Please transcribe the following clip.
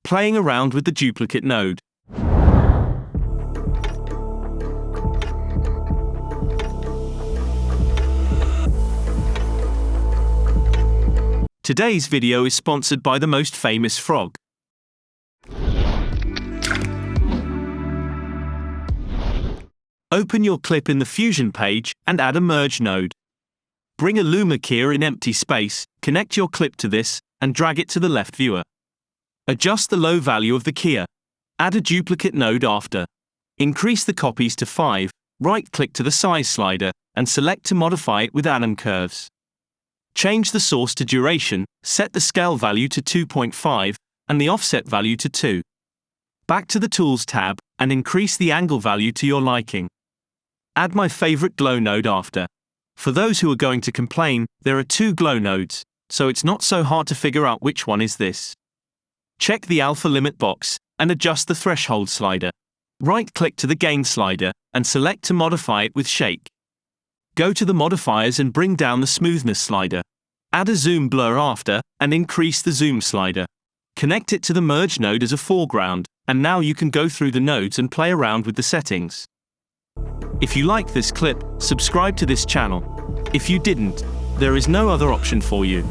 playing around with the duplicate node. Today's video is sponsored by the most famous frog. Open your clip in the Fusion page and add a merge node. Bring a Luma keyer in empty space, connect your clip to this, and drag it to the left viewer. Adjust the low value of the keyer. Add a duplicate node after. Increase the copies to 5, right-click to the size slider, and select to modify it with anim curves. Change the source to duration, set the scale value to 2.5, and the offset value to 2. Back to the Tools tab, and increase the angle value to your liking. Add my favorite glow node after. For those who are going to complain, there are 2 glow nodes, so it's not so hard to figure out which one is this. Check the alpha limit box, and adjust the threshold slider. Right-click to the gain slider, and select to modify it with shake. Go to the modifiers and bring down the smoothness slider. Add a zoom blur after, and increase the zoom slider. Connect it to the merge node as a foreground, and now you can go through the nodes and play around with the settings. If you like this clip, subscribe to this channel. If you didn't, there is no other option for you.